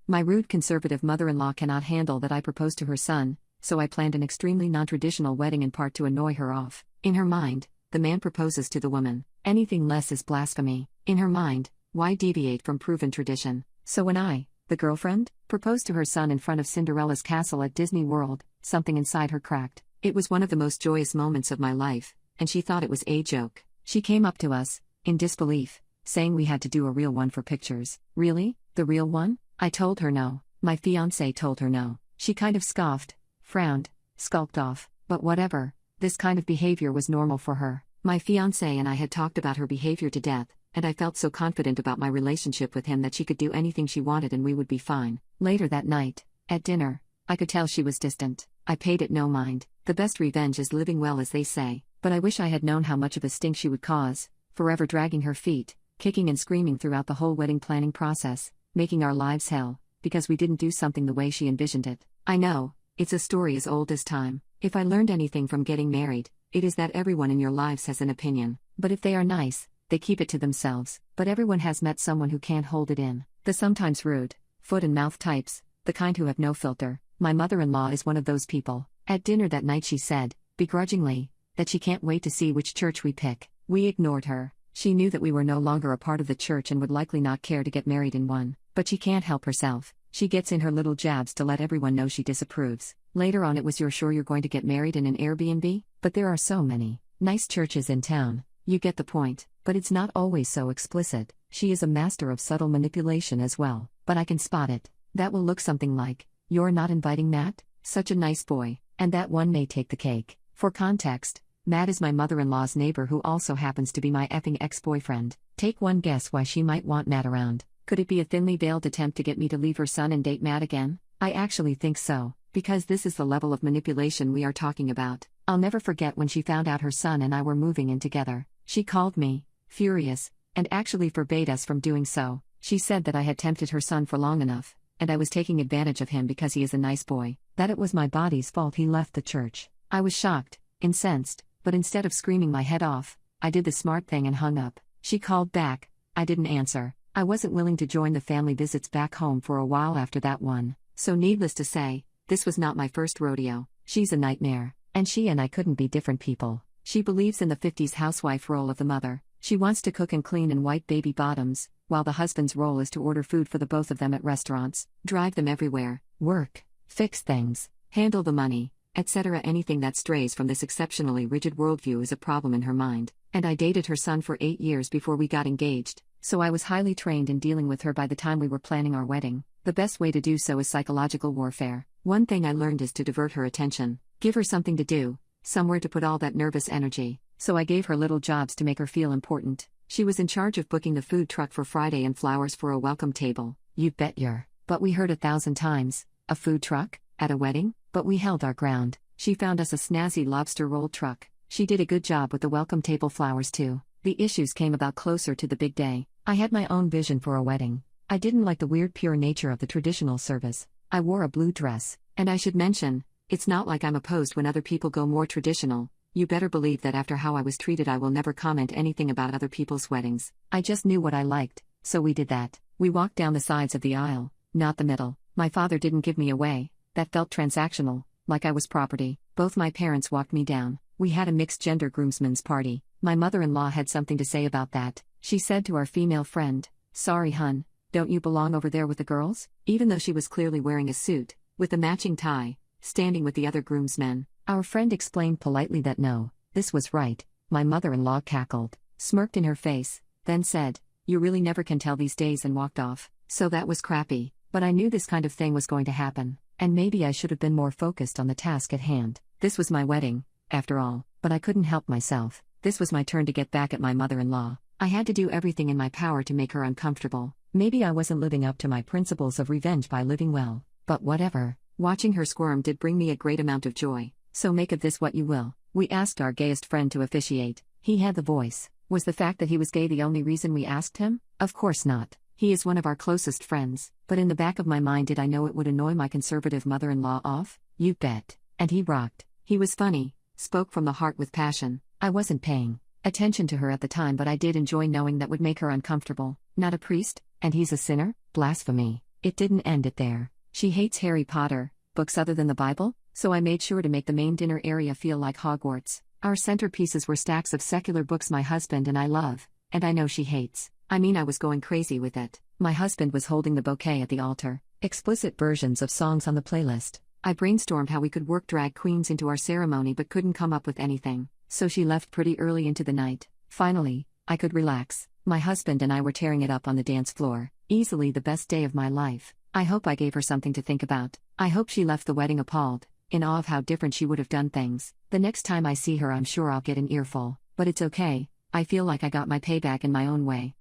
My rude conservative mother-in-law cannot handle that I proposed to her son, so I planned an extremely non-traditional wedding in part to annoy her off. In her mind, the man proposes to the woman. Anything less is blasphemy. In her mind, why deviate from proven tradition? So when I, the girlfriend, proposed to her son in front of Cinderella's castle at Disney World, something inside her cracked. It was one of the most joyous moments of my life, and she thought it was a joke. She came up to us, in disbelief, saying we had to do a real one for pictures. Really? The real one? I told her no. My fiancé told her no. She kind of scoffed, frowned, skulked off, but whatever, this kind of behavior was normal for her. My fiancé and I had talked about her behavior to death, and I felt so confident about my relationship with him that she could do anything she wanted and we would be fine. Later that night, at dinner, I could tell she was distant. I paid it no mind. The best revenge is living well, as they say, but I wish I had known how much of a stink she would cause, forever dragging her feet, kicking and screaming throughout the whole wedding planning process, making our lives hell, because we didn't do something the way she envisioned it. I know, it's a story as old as time. If I learned anything from getting married, it is that everyone in your lives has an opinion, but if they are nice, they keep it to themselves. But everyone has met someone who can't hold it in. The sometimes rude, foot and mouth types, the kind who have no filter. My mother-in-law is one of those people. At dinner that night she said, begrudgingly, that she can't wait to see which church we pick. We ignored her. She knew that we were no longer a part of the church and would likely not care to get married in one. But she can't help herself. She gets in her little jabs to let everyone know she disapproves. Later on it was, you're sure you're going to get married in an Airbnb? But there are so many nice churches in town. You get the point. But it's not always so explicit. She is a master of subtle manipulation as well. But I can spot it. That will look something like, "You're not inviting Matt? Such a nice boy." And that one may take the cake. For context, Matt is my mother-in-law's neighbor who also happens to be my effing ex-boyfriend. Take one guess why she might want Matt around. Could it be a thinly veiled attempt to get me to leave her son and date Matt again? I actually think so, because this is the level of manipulation we are talking about. I'll never forget when she found out her son and I were moving in together. She called me, furious, and actually forbade us from doing so. She said that I had tempted her son for long enough, and I was taking advantage of him because he is a nice boy, that it was my body's fault he left the church. I was shocked, incensed, but instead of screaming my head off, I did the smart thing and hung up. She called back. I didn't answer. I wasn't willing to join the family visits back home for a while after that one. So needless to say, this was not my first rodeo. She's a nightmare, and she and I couldn't be different people. She believes in the 50s housewife role of the mother. She wants to cook and clean and wipe baby bottoms, while the husband's role is to order food for the both of them at restaurants, drive them everywhere, work, fix things, handle the money, etc. Anything that strays from this exceptionally rigid worldview is a problem in her mind. And I dated her son for 8 years before we got engaged, so I was highly trained in dealing with her by the time we were planning our wedding. The best way to do so is psychological warfare. One thing I learned is to divert her attention, give her something to do, somewhere to put all that nervous energy. So I gave her little jobs to make her feel important. She was in charge of booking the food truck for Friday and flowers for a welcome table. You bet your. But we heard 1,000 times, a food truck? At a wedding? But we held our ground. She found us a snazzy lobster roll truck. She did a good job with the welcome table flowers too. The issues came about closer to the big day. I had my own vision for a wedding. I didn't like the weird pure nature of the traditional service. I wore a blue dress. And I should mention, it's not like I'm opposed when other people go more traditional. You better believe that after how I was treated I will never comment anything about other people's weddings. I just knew what I liked, so we did that. We walked down the sides of the aisle, not the middle. My father didn't give me away. That felt transactional, like I was property. Both my parents walked me down. We had a mixed-gender groomsmen's party. My mother-in-law had something to say about that. She said to our female friend, "Sorry hun, don't you belong over there with the girls?" Even though she was clearly wearing a suit, with a matching tie, standing with the other groomsmen. Our friend explained politely that no, this was right. My mother-in-law cackled, smirked in her face, then said, "You really never can tell these days," and walked off. So that was crappy, but I knew this kind of thing was going to happen, and maybe I should have been more focused on the task at hand. This was my wedding, after all, but I couldn't help myself. This was my turn to get back at my mother-in-law. I had to do everything in my power to make her uncomfortable. Maybe I wasn't living up to my principles of revenge by living well, but whatever. Watching her squirm did bring me a great amount of joy. So make of this what you will. We asked our gayest friend to officiate. He had the voice. Was the fact that he was gay the only reason we asked him? Of course not. He is one of our closest friends. But in the back of my mind, did I know it would annoy my conservative mother-in-law off? You bet. And he rocked. He was funny, spoke from the heart with passion. I wasn't paying attention to her at the time, but I did enjoy knowing that would make her uncomfortable. Not a priest, and he's a sinner? Blasphemy. It didn't end it there. She hates Harry Potter, books other than the Bible, so I made sure to make the main dinner area feel like Hogwarts. Our centerpieces were stacks of secular books my husband and I love, and I know she hates. I mean, I was going crazy with it. My husband was holding the bouquet at the altar, explicit versions of songs on the playlist. I brainstormed how we could work drag queens into our ceremony but couldn't come up with anything, so she left pretty early into the night. Finally, I could relax. My husband and I were tearing it up on the dance floor. Easily the best day of my life. I hope I gave her something to think about. I hope she left the wedding appalled, in awe of how different she would have done things. The next time I see her, I'm sure I'll get an earful. But it's okay, I feel like I got my payback in my own way.